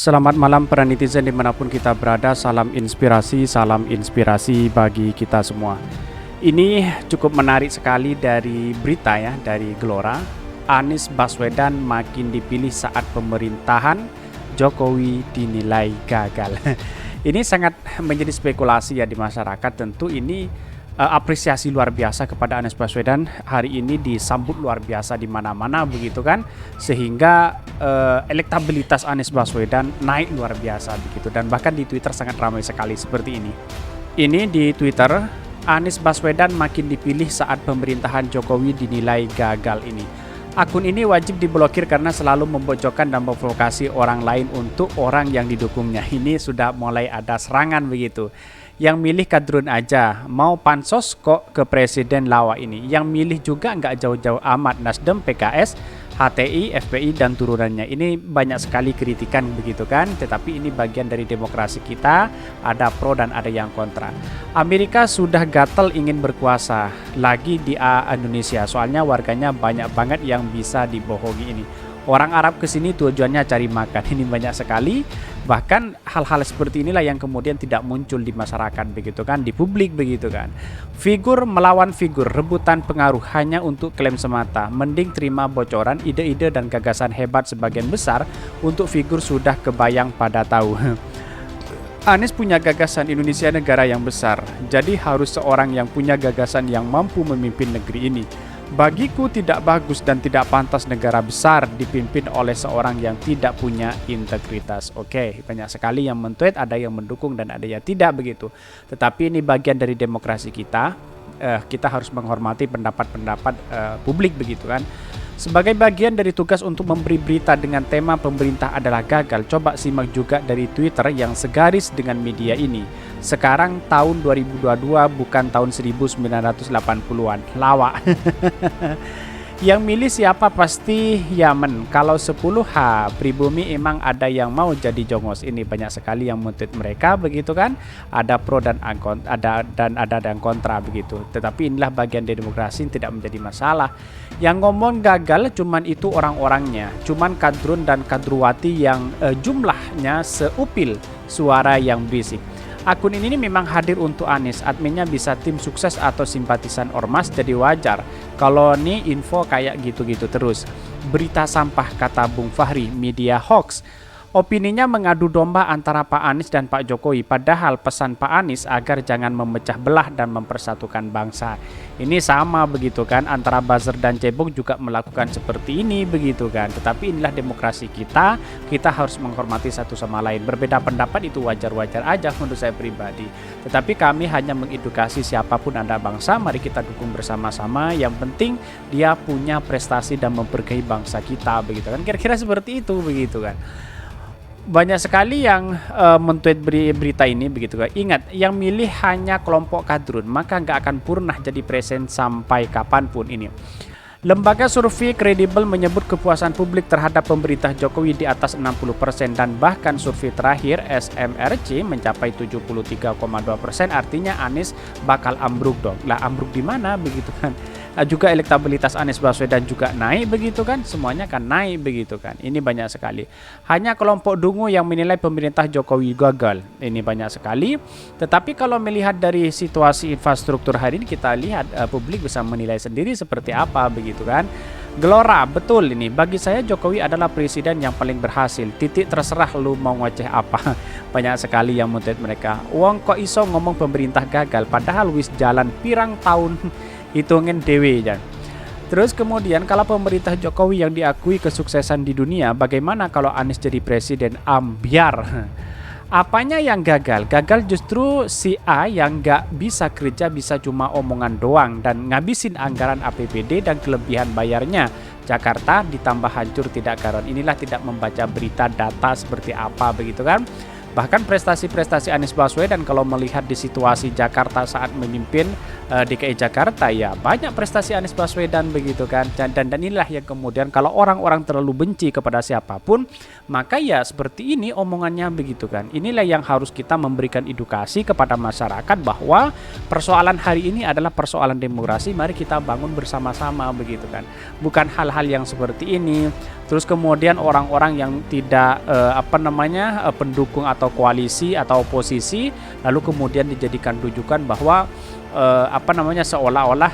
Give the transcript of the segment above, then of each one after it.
Selamat malam para netizen dimanapun kita berada, salam inspirasi bagi kita semua. Ini cukup menarik sekali dari berita ya, dari Gelora. Anies Baswedan makin dipilih saat pemerintahan Jokowi dinilai gagal. Ini sangat menjadi spekulasi ya di masyarakat. Tentu ini apresiasi luar biasa kepada Anies Baswedan hari ini disambut luar biasa di mana-mana begitu kan, sehingga elektabilitas Anies Baswedan naik luar biasa begitu, dan bahkan di Twitter sangat ramai sekali seperti ini. Ini di Twitter, Anies Baswedan makin dipilih saat pemerintahan Jokowi dinilai gagal ini. Akun ini wajib diblokir karena selalu membocokkan dan memprovokasi orang lain untuk orang yang didukungnya. Ini sudah mulai ada serangan begitu. Yang milih kadrun aja, mau pansos kok ke presiden lawa ini. Yang milih juga nggak jauh-jauh amat, Nasdem, PKS, HTI, FPI dan turunannya. Ini banyak sekali kritikan begitu kan, tetapi ini bagian dari demokrasi kita, ada pro dan ada yang kontra. Amerika sudah gatel ingin berkuasa lagi di Indonesia, soalnya warganya banyak banget yang bisa dibohongi ini. Orang Arab kesini tujuannya cari makan, ini banyak sekali. Bahkan hal-hal seperti inilah yang kemudian tidak muncul di masyarakat begitu kan, di publik begitu kan. Figur melawan figur, rebutan pengaruh hanya untuk klaim semata. Mending terima bocoran, ide-ide dan gagasan hebat sebagian besar untuk figur sudah kebayang pada tahu. Anies punya gagasan Indonesia negara yang besar, jadi harus seorang yang punya gagasan yang mampu memimpin negeri ini. Bagiku tidak bagus dan tidak pantas negara besar dipimpin oleh seorang yang tidak punya integritas. Oke, banyak sekali yang men-tweet, ada yang mendukung dan ada yang tidak begitu. Tetapi ini bagian dari demokrasi kita. Kita harus menghormati pendapat-pendapat publik begitu kan. Sebagai bagian dari tugas untuk memberi berita dengan tema pemerintah adalah gagal, coba simak juga dari Twitter yang segaris dengan media ini. Sekarang tahun 2022 bukan tahun 1980-an. Lawak. Yang milih siapa pasti Yamen. Kalau 10H pribumi emang ada yang mau jadi jongos. Ini banyak sekali yang men-tweet mereka begitu kan. Ada pro dan ada yang kontra begitu. Tetapi inilah bagian dari demokrasi yang tidak menjadi masalah. Yang ngomong gagal cuman itu orang-orangnya. Cuman kadrun dan kadruwati yang jumlahnya seupil suara yang berisik. Akun ini memang hadir untuk Anies, adminnya bisa tim sukses atau simpatisan ormas, jadi wajar kalau nih info kayak gitu-gitu terus. Berita sampah kata Bung Fahri, media hoax. Opininya mengadu domba antara Pak Anies dan Pak Jokowi, padahal pesan Pak Anies agar jangan memecah belah dan mempersatukan bangsa. Ini sama begitu kan, antara buzzer dan cebong juga melakukan seperti ini begitu kan. Tetapi inilah demokrasi kita harus menghormati satu sama lain. Berbeda pendapat itu wajar-wajar aja menurut saya pribadi. Tetapi kami hanya mengedukasi siapapun Anda bangsa, mari kita dukung bersama-sama. Yang penting dia punya prestasi dan memberkahi bangsa kita begitu kan. Kira-kira seperti itu begitu kan. Banyak sekali yang men-tweet berita ini begitu kan. Ingat, yang milih hanya kelompok kadrun, maka nggak akan pernah jadi presiden sampai kapanpun ini. Lembaga survei kredibel menyebut kepuasan publik terhadap pemerintah Jokowi di atas 60% dan bahkan survei terakhir SMRC mencapai 73,2%, artinya Anies bakal ambruk dong. Lah ambruk di mana begitu kan? Juga elektabilitas Anies Baswedan juga naik begitu kan, semuanya kan naik begitu kan. Ini banyak sekali. Hanya kelompok dungu yang menilai pemerintah Jokowi gagal. Ini banyak sekali. Tetapi kalau melihat dari situasi infrastruktur hari ini, kita lihat publik bisa menilai sendiri seperti apa begitu kan. Gelora, betul ini. Bagi saya Jokowi adalah presiden yang paling berhasil. Titik, terserah lu mau ngoceh apa. Banyak sekali yang men-tweet mereka. Wong kok iso ngomong pemerintah gagal, padahal wis jalan pirang tahun. Hitungin dewe ya. Terus kemudian kalau pemerintah Jokowi yang diakui kesuksesan di dunia, bagaimana kalau Anies jadi presiden? Ambiar. Apanya yang gagal? Gagal justru si A yang nggak bisa kerja, bisa cuma omongan doang dan ngabisin anggaran APBD dan kelebihan bayarnya. Jakarta ditambah hancur tidak karuan. Inilah tidak membaca berita data seperti apa begitu kan. Bahkan prestasi-prestasi Anies Baswedan kalau melihat di situasi Jakarta saat memimpin DKI Jakarta, ya banyak prestasi Anies Baswedan begitu kan. Dan inilah yang kemudian kalau orang-orang terlalu benci kepada siapapun, maka ya seperti ini omongannya begitu kan. Inilah yang harus kita memberikan edukasi kepada masyarakat bahwa persoalan hari ini adalah persoalan demokrasi, mari kita bangun bersama-sama begitu kan. Bukan hal-hal yang seperti ini. Terus kemudian orang-orang yang tidak pendukung atau koalisi atau oposisi lalu kemudian dijadikan rujukan bahwa seolah-olah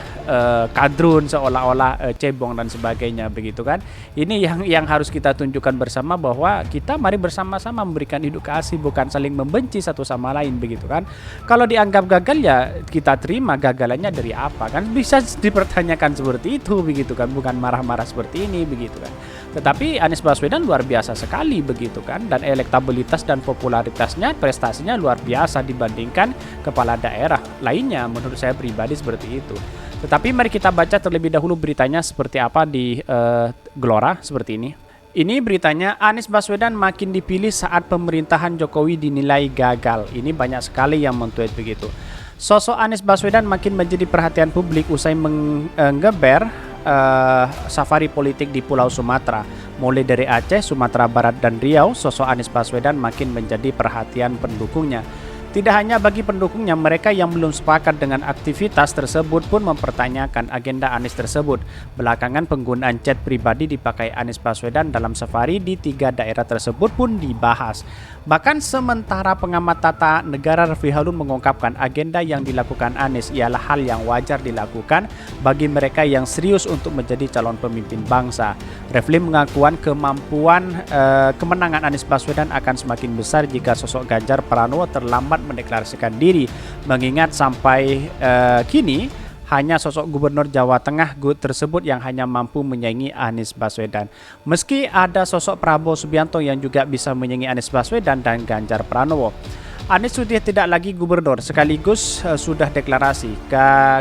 kadrun, seolah-olah cebong dan sebagainya begitu kan. Ini yang harus kita tunjukkan bersama bahwa kita mari bersama-sama memberikan edukasi, bukan saling membenci satu sama lain begitu kan. Kalau dianggap gagal ya kita terima gagalannya dari apa kan, bisa dipertanyakan seperti itu begitu kan, bukan marah-marah seperti ini begitu kan. Tetapi Anies Baswedan luar biasa sekali begitu kan, dan elektabilitas dan popularitasnya, prestasinya luar biasa dibandingkan kepala daerah lainnya, menurut saya pribadi seperti itu. Tetapi mari kita baca terlebih dahulu beritanya seperti apa di Gelora seperti ini. Ini beritanya, Anies Baswedan makin dipilih saat pemerintahan Jokowi dinilai gagal. Ini banyak sekali yang men-tweet begitu. Sosok Anies Baswedan makin menjadi perhatian publik usai menggeber safari politik di Pulau Sumatera. Mulai dari Aceh, Sumatera Barat, dan Riau, sosok Anies Baswedan makin menjadi perhatian pendukungnya. Tidak hanya bagi pendukungnya, mereka yang belum sepakat dengan aktivitas tersebut pun mempertanyakan agenda Anies tersebut. Belakangan penggunaan jet pribadi dipakai Anies Baswedan dalam safari di 3 daerah tersebut pun dibahas. Bahkan sementara pengamat tata negara Refli Harun mengungkapkan agenda yang dilakukan Anies ialah hal yang wajar dilakukan bagi mereka yang serius untuk menjadi calon pemimpin bangsa. Refli mengakuan kemenangan Anies Baswedan akan semakin besar jika sosok Ganjar Pranowo terlambat mendeklarasikan diri, mengingat sampai kini hanya sosok Gubernur Jawa Tengah tersebut yang hanya mampu menyaingi Anies Baswedan. Meski ada sosok Prabowo Subianto yang juga bisa menyaingi Anies Baswedan dan Ganjar Pranowo. Anies sudah tidak lagi gubernur, sekaligus sudah deklarasi.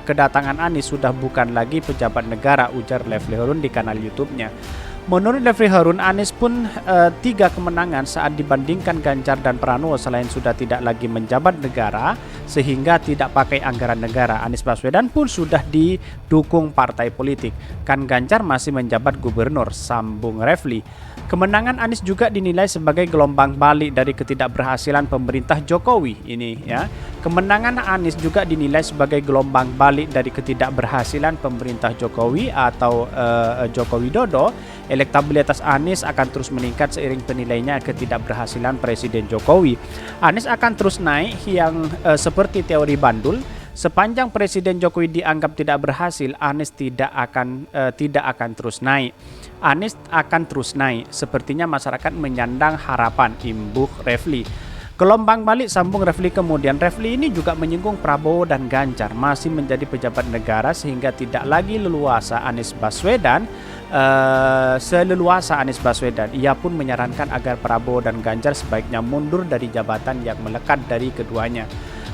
Kedatangan Anies sudah bukan lagi pejabat negara, ujar Refli Harun di kanal YouTube-nya. Menurut Refli Harun, Anies pun 3 kemenangan saat dibandingkan Ganjar dan Pranowo selain sudah tidak lagi menjabat negara sehingga tidak pakai anggaran negara. Anies Baswedan pun sudah didukung partai politik. Kan Ganjar masih menjabat gubernur, sambung Refli. Kemenangan Anies juga dinilai sebagai gelombang balik dari ketidakberhasilan pemerintah Jokowi ini ya. Kemenangan Anies juga dinilai sebagai gelombang balik dari ketidakberhasilan pemerintah Jokowi atau Joko Widodo. Elektabilitas Anies akan terus meningkat seiring penilaiannya ketidakberhasilan Presiden Jokowi. Anies akan terus naik yang seperti teori Bandul. Sepanjang Presiden Jokowi dianggap tidak berhasil, Anies tidak akan terus naik. Anies akan terus naik. Sepertinya masyarakat menyandang harapan, imbuh Refli. Gelombang balik, sambung Refli kemudian. Refli ini juga menyinggung Prabowo dan Ganjar masih menjadi pejabat negara sehingga tidak lagi leluasa Anies Baswedan seleluasa Anies Baswedan. Ia pun menyarankan agar Prabowo dan Ganjar sebaiknya mundur dari jabatan yang melekat dari keduanya.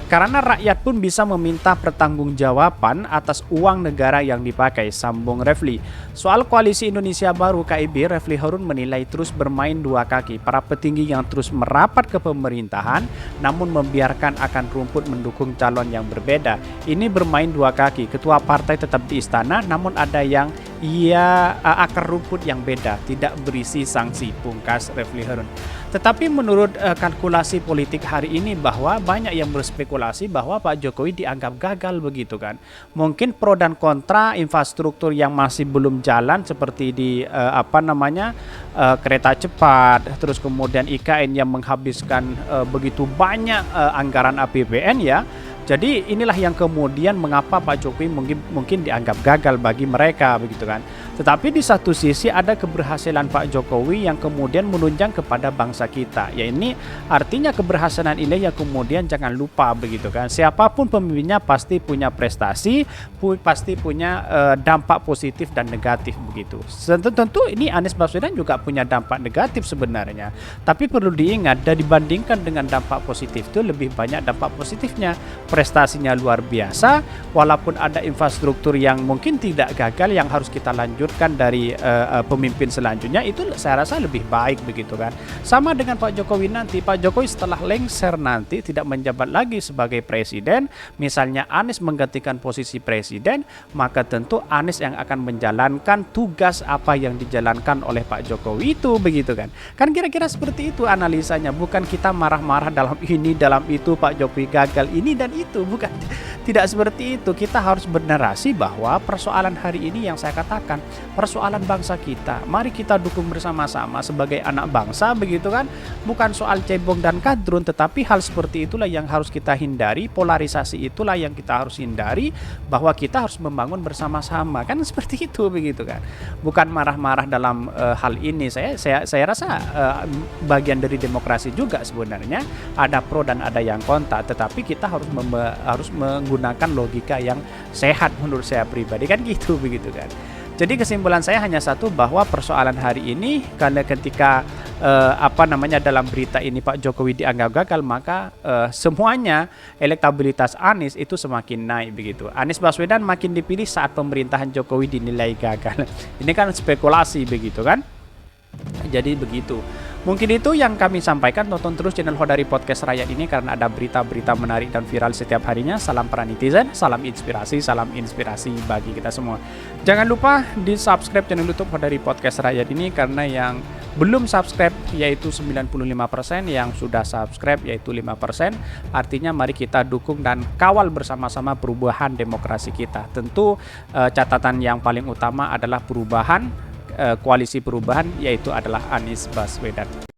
Karena rakyat pun bisa meminta pertanggungjawaban atas uang negara yang dipakai, sambung Refli. Soal Koalisi Indonesia Baru KIB, Refli Harun menilai terus bermain dua kaki. Para petinggi yang terus merapat ke pemerintahan namun membiarkan akan rumput mendukung calon yang berbeda. Ini bermain dua kaki. Ketua partai tetap di istana namun ada yang akar rumput yang beda, tidak berisi sanksi, pungkas Refli Harun. Tetapi menurut kalkulasi politik hari ini bahwa banyak yang berspekulasi bahwa Pak Jokowi dianggap gagal begitu kan. Mungkin pro dan kontra infrastruktur yang masih belum jalan seperti di kereta cepat, terus kemudian IKN yang menghabiskan begitu banyak anggaran APBN ya. Jadi inilah yang kemudian mengapa Pak Jokowi mungkin dianggap gagal bagi mereka begitu kan. Tetapi di satu sisi ada keberhasilan Pak Jokowi yang kemudian menunjang kepada bangsa kita. Ya ini artinya keberhasilan ini yang kemudian jangan lupa begitu kan. Siapapun pemimpinnya pasti punya prestasi, pasti punya dampak positif dan negatif begitu. Tentu ini Anies Baswedan juga punya dampak negatif sebenarnya. Tapi perlu diingat dan dibandingkan dengan dampak positif itu lebih banyak dampak positifnya. prestasinya luar biasa, walaupun ada infrastruktur yang mungkin tidak gagal yang harus kita lanjutkan dari pemimpin selanjutnya, itu saya rasa lebih baik begitu kan. Sama dengan Pak Jokowi nanti, Pak Jokowi setelah lengser nanti tidak menjabat lagi sebagai presiden, misalnya Anies menggantikan posisi presiden, maka tentu Anies yang akan menjalankan tugas apa yang dijalankan oleh Pak Jokowi itu begitu kan. Kan kira-kira seperti itu analisanya, bukan kita marah-marah dalam ini dalam itu, Pak Jokowi gagal ini dan itu, bukan. Tidak seperti itu. Kita harus bernarasi bahwa persoalan hari ini yang saya katakan persoalan bangsa kita, mari kita dukung bersama-sama sebagai anak bangsa begitu kan. Bukan soal cebong dan kadrun, tetapi hal seperti itulah yang harus kita hindari, polarisasi itulah yang kita harus hindari, bahwa kita harus membangun bersama-sama kan, seperti itu begitu kan. Bukan marah-marah dalam hal ini. Saya rasa bagian dari demokrasi juga sebenarnya, ada pro dan ada yang kontra, tetapi kita harus menggunakan logika yang sehat menurut saya pribadi kan gitu begitu kan. Jadi kesimpulan saya hanya satu, bahwa persoalan hari ini karena ketika dalam berita ini Pak Jokowi dianggap gagal, maka semuanya elektabilitas Anies itu semakin naik begitu. Anies Baswedan makin dipilih saat pemerintahan Jokowi dinilai gagal. Ini kan spekulasi begitu kan. Jadi begitu. Mungkin itu yang kami sampaikan. Tonton terus channel Hodari Podcast Rakyat ini karena ada berita-berita menarik dan viral setiap harinya. Salam para netizen, salam inspirasi bagi kita semua. Jangan lupa di subscribe channel YouTube Hodari Podcast Rakyat ini, karena yang belum subscribe yaitu 95%, yang sudah subscribe yaitu 5%. Artinya mari kita dukung dan kawal bersama-sama perubahan demokrasi kita. Tentu catatan yang paling utama adalah perubahan, koalisi perubahan, yaitu adalah Anies Baswedan.